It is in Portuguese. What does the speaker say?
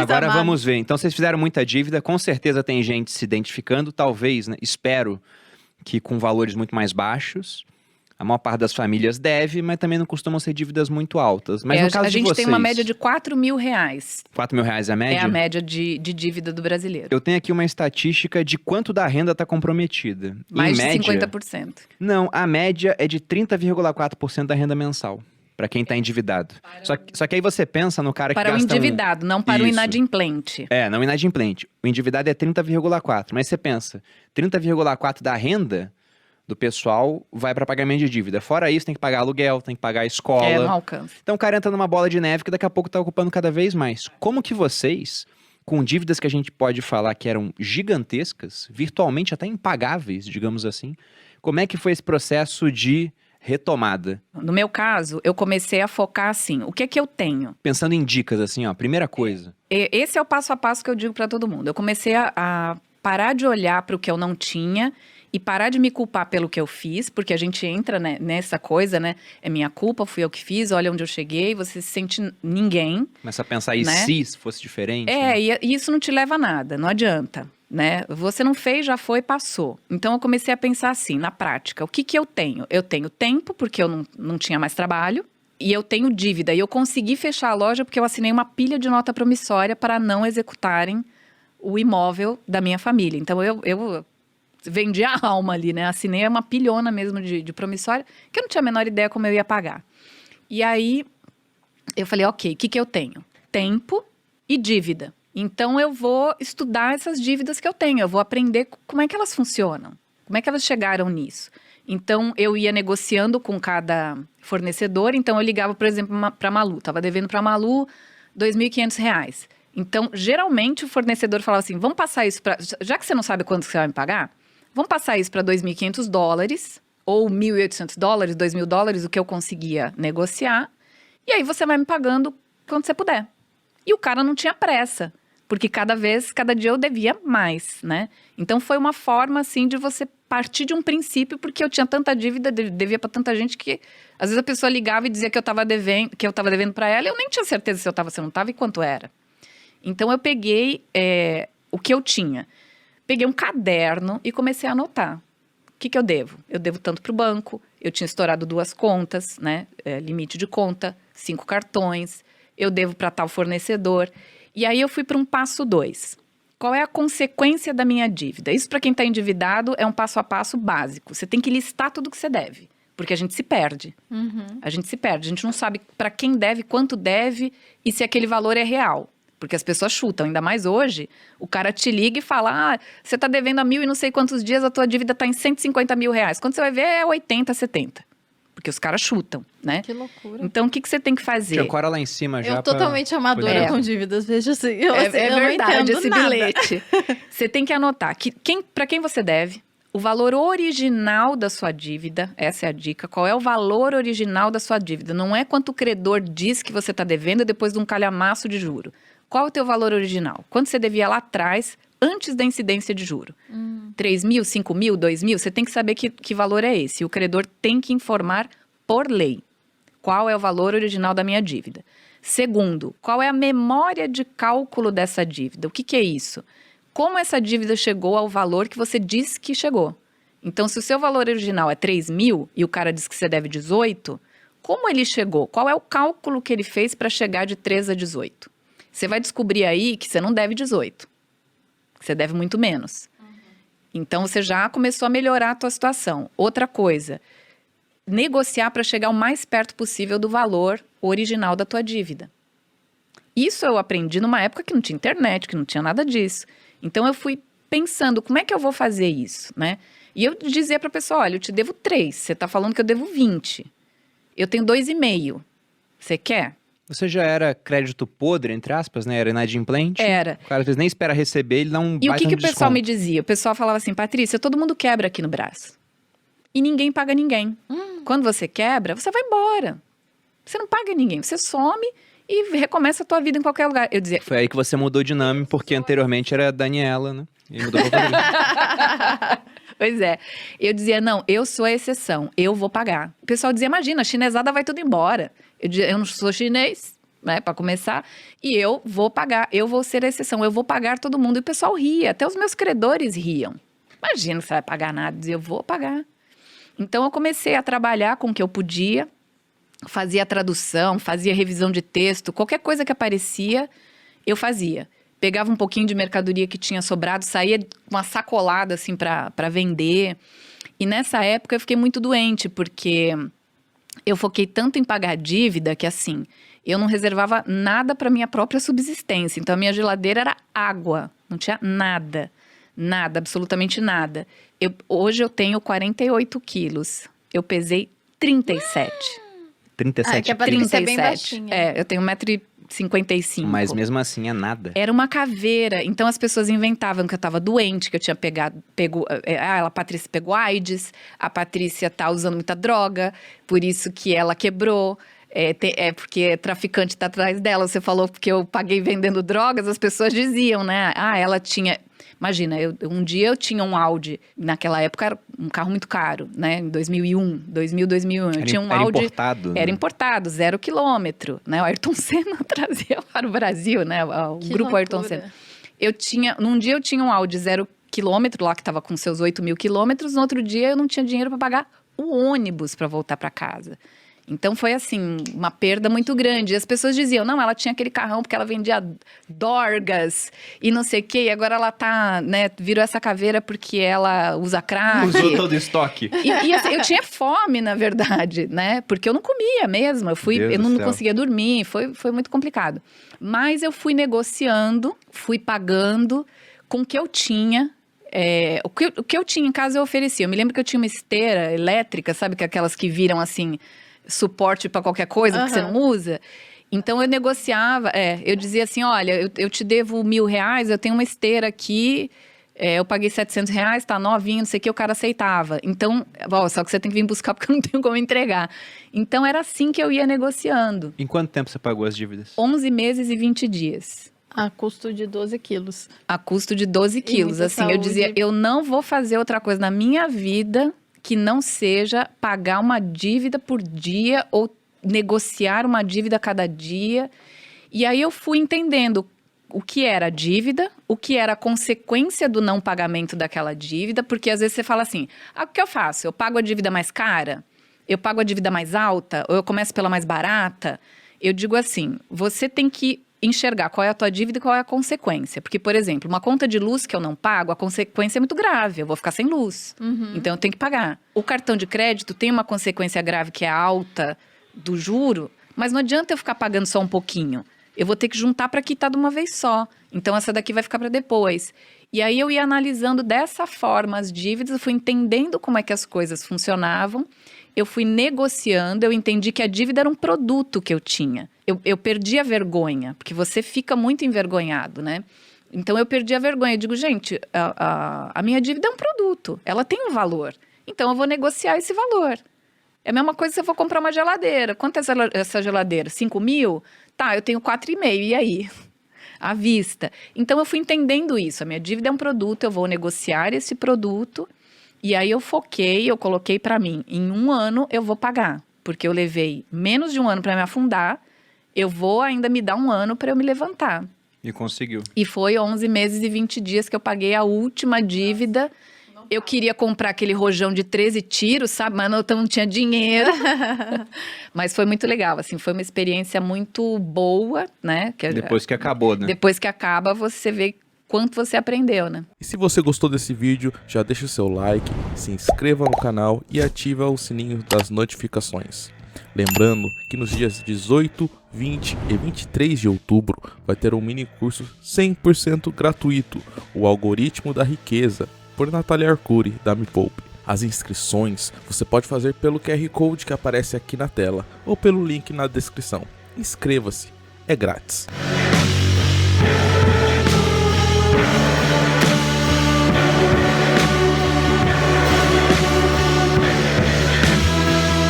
Agora amado. vamos ver. Então, vocês fizeram muita dívida, com certeza tem gente se identificando, talvez, né? Espero que com valores muito mais baixos. A maior parte das famílias deve, mas também não costumam ser dívidas muito altas. Mas no caso a de gente vocês, tem uma média de R$4.000. R$4.000 é a média? É a média de dívida do brasileiro. Eu tenho aqui uma estatística de quanto da renda está comprometida. Mais em de média, 50%. Não, a média é de 30,4% da renda mensal. Para quem está endividado. Só que aí você pensa no cara que Para o gasta endividado, não para o Isso. inadimplente. Não inadimplente. O endividado é 30,4%. Mas você pensa, 30,4% da renda do pessoal vai para pagamento de dívida. Fora isso, tem que pagar aluguel, tem que pagar a escola. Não alcança. Então o cara entra numa bola de neve que daqui a pouco está ocupando cada vez mais. Como que vocês, com dívidas que a gente pode falar que eram gigantescas, virtualmente até impagáveis, digamos assim, como é que foi esse processo de retomada? No meu caso, eu comecei a focar assim, o que é que eu tenho? Pensando em dicas, assim, ó, primeira coisa. Esse é o passo a passo que eu digo para todo mundo. Eu comecei a parar de olhar para o que eu não tinha e parar de me culpar pelo que eu fiz, porque a gente entra, né, nessa coisa, né? É minha culpa, fui eu que fiz, olha onde eu cheguei, você se sente ninguém. Começa a pensar, e né? se fosse diferente? Né? E isso não te leva a nada, não adianta, né? Você não fez, já foi, passou. Então eu comecei a pensar assim, na prática, o que que eu tenho? Eu tenho tempo, porque eu não tinha mais trabalho, e eu tenho dívida. E eu consegui fechar a loja porque eu assinei uma pilha de nota promissória para não executarem o imóvel da minha família. Então eu vendi a alma ali, né? Assinei uma pilhona mesmo de promissória, que eu não tinha a menor ideia como eu ia pagar. E aí, eu falei, ok, o que que eu tenho? Tempo e dívida. Então, eu vou estudar essas dívidas que eu tenho. Eu vou aprender como é que elas funcionam. Como é que elas chegaram nisso. Então, eu ia negociando com cada fornecedor. Então, eu ligava, por exemplo, para a Malu. Estava devendo para a Malu R$2.500. Então, geralmente, o fornecedor falava assim, vamos passar isso para... Já que você não sabe quanto você vai me pagar, vamos passar isso para $2.500 ou $1.800, $2.000, o que eu conseguia negociar. E aí você vai me pagando quando você puder. E o cara não tinha pressa, porque cada dia eu devia mais, né? Então foi uma forma, assim, de você partir de um princípio, porque eu tinha tanta dívida, devia para tanta gente que... Às vezes a pessoa ligava e dizia que eu estava devendo para ela, e eu nem tinha certeza se eu estava, se eu não estava e quanto era. Então eu peguei o que eu tinha. Peguei um caderno e comecei a anotar. O que eu devo? Eu devo tanto para o banco, eu tinha estourado 2 contas, né? Limite de conta, 5 cartões, eu devo para tal fornecedor. E aí eu fui para um passo 2. Qual é a consequência da minha dívida? Isso para quem está endividado é um passo a passo básico. Você tem que listar tudo que você deve, porque a gente se perde. A gente se perde, a gente não sabe para quem deve, quanto deve e se aquele valor é real. Porque as pessoas chutam, ainda mais hoje, o cara te liga e fala, você tá devendo a 1.000 e não sei quantos dias, a tua dívida tá em R$150 mil. Quando você vai ver, é 80, 70. Porque os caras chutam, né? Que loucura. Então, o que você tem que fazer? Tinha cora lá em cima já. Eu totalmente amadora com dívidas, veja assim. Eu É não verdade entendo esse nada. bilhete. Você tem que anotar para quem você deve, o valor original da sua dívida, essa é a dica. Qual é o valor original da sua dívida? Não é quanto o credor diz que você está devendo depois de um calhamaço de juro. Qual é o teu valor original? Quanto você devia lá atrás, antes da incidência de juro? 3 mil, 5 mil, 2 mil? Você tem que saber que valor é esse. O credor tem que informar por lei qual é o valor original da minha dívida. Segundo, qual é a memória de cálculo dessa dívida? O que é isso? Como essa dívida chegou ao valor que você disse que chegou? Então, se o seu valor original é 3 mil e o cara diz que você deve 18, como ele chegou? Qual é o cálculo que ele fez para chegar de 3 a 18? Você vai descobrir aí que você não deve 18. Que você deve muito menos. Então, você já começou a melhorar a tua situação. Outra coisa, negociar para chegar o mais perto possível do valor original da tua dívida. Isso eu aprendi numa época que não tinha internet, que não tinha nada disso. Então, eu fui pensando, como é que eu vou fazer isso, né? E eu dizia para a pessoa, olha, eu te devo 3, você está falando que eu devo 20. Eu tenho 2,5. Você quer? Você já era crédito podre, entre aspas, né? Era inadimplente. Era. O cara às vezes nem espera receber, ele dá um E o baita que no o pessoal desconto. me dizia? O pessoal falava assim, Patrícia, todo mundo quebra aqui no Brás. E ninguém paga ninguém. Quando você quebra, você vai embora. Você não paga ninguém, você some e recomeça a tua vida em qualquer lugar. Eu dizia... Foi aí que você mudou de nome, porque anteriormente era Daniela, né? E mudou pra Patrícia. Pois é. Eu dizia, não, eu sou a exceção, eu vou pagar. O pessoal dizia, imagina, a chinesada vai tudo embora. Eu dizia, eu não sou chinês, né, para começar, e eu vou pagar, eu vou ser a exceção, eu vou pagar todo mundo. E o pessoal ria, até os meus credores riam. Imagina que você vai pagar nada, eu vou pagar. Então eu comecei a trabalhar com o que eu podia, fazia tradução, fazia revisão de texto, qualquer coisa que aparecia, eu fazia. Pegava um pouquinho de mercadoria que tinha sobrado, saía com uma sacolada assim para vender. E nessa época eu fiquei muito doente, porque eu foquei tanto em pagar dívida que assim, eu não reservava nada para minha própria subsistência. Então a minha geladeira era água, não tinha nada, nada, absolutamente nada. Hoje eu tenho 48 quilos, eu pesei 37. 37 que é pra quilos. ser bem baixinha. Eu tenho 1,55 m. Mas mesmo assim é nada. Era uma caveira. Então as pessoas inventavam que eu tava doente, que eu tinha a Patrícia pegou AIDS, a Patrícia tá usando muita droga, por isso que ela quebrou. Porque traficante tá atrás dela. Você falou que eu paguei vendendo drogas, as pessoas diziam, né? Ela tinha... Imagina, um dia eu tinha um Audi, naquela época era um carro muito caro, né? Em 2001. Eu tinha um Audi... Importado. Era importado, 0 quilômetro, né? O Ayrton Senna trazia para o Brasil, né? O Que grupo loucura. Ayrton Senna. Num dia eu tinha um Audi 0 quilômetro, lá que estava com seus 8.000 quilômetros, no outro dia eu não tinha dinheiro para pagar o ônibus para voltar para casa. Então foi assim, uma perda muito grande. E as pessoas diziam, não, ela tinha aquele carrão porque ela vendia dorgas e não sei o quê. E agora ela tá, né, virou essa caveira porque ela usa crack. Usou todo o estoque. E assim, eu tinha fome, na verdade, né? Porque eu não comia mesmo. Eu não conseguia dormir, foi muito complicado. Mas eu fui negociando, fui pagando com o que eu tinha. O que eu tinha em casa eu oferecia. Eu me lembro que eu tinha uma esteira elétrica, sabe? Que aquelas que viram assim... suporte para qualquer coisa que você não usa. Então eu negociava, eu dizia assim, olha, eu te devo R$1.000, eu tenho uma esteira aqui, eu paguei R$700, tá novinho, não sei o que, o cara aceitava. Então, só que você tem que vir buscar porque eu não tenho como entregar. Então era assim que eu ia negociando. Em quanto tempo você pagou as dívidas? 11 meses e 20 dias. A custo de 12 quilos. A custo de 12 quilos. Assim, saúde. Eu dizia, eu não vou fazer outra coisa na minha vida que não seja pagar uma dívida por dia ou negociar uma dívida a cada dia. E aí eu fui entendendo o que era a dívida, o que era a consequência do não pagamento daquela dívida, porque às vezes você fala assim, o que eu faço? Eu pago a dívida mais cara? Eu pago a dívida mais alta? Ou eu começo pela mais barata? Eu digo assim, você tem que enxergar qual é a tua dívida e qual é a consequência. Porque, por exemplo, uma conta de luz que eu não pago, a consequência é muito grave. Eu vou ficar sem luz. Então, eu tenho que pagar. O cartão de crédito tem uma consequência grave que é a alta do juro, mas não adianta eu ficar pagando só um pouquinho. Eu vou ter que juntar para quitar de uma vez só. Então, essa daqui vai ficar para depois. E aí, eu ia analisando dessa forma as dívidas, eu fui entendendo como é que as coisas funcionavam. Eu fui negociando, eu entendi que a dívida era um produto que eu tinha. Eu perdi a vergonha, porque você fica muito envergonhado, né? Então, eu perdi a vergonha. Eu digo, gente, a minha dívida é um produto, ela tem um valor. Então, eu vou negociar esse valor. É a mesma coisa se eu for comprar uma geladeira. Quanto é essa geladeira? 5.000? Tá, eu tenho 4,5, e aí? À vista. Então, eu fui entendendo isso. A minha dívida é um produto, eu vou negociar esse produto. E aí eu foquei, eu coloquei para mim, em 1 ano eu vou pagar. Porque eu levei menos de 1 ano para me afundar, eu vou ainda me dar 1 ano para eu me levantar. E conseguiu. E foi 11 meses e 20 dias que eu paguei a última dívida. Eu queria comprar aquele rojão de 13 tiros, sabe? Mas não tinha dinheiro. Mas foi muito legal, assim, foi uma experiência muito boa, né? Depois que acabou, né? Depois que acaba, você vê quanto você aprendeu, né? E se você gostou desse vídeo, já deixa o seu like, se inscreva no canal e ativa o sininho das notificações. Lembrando que nos dias 18, 20 e 23 de outubro vai ter um mini curso 100% gratuito, O Algoritmo da Riqueza, por Natália Arcuri, da Me Poupe. As inscrições você pode fazer pelo QR Code que aparece aqui na tela ou pelo link na descrição. Inscreva-se, é grátis.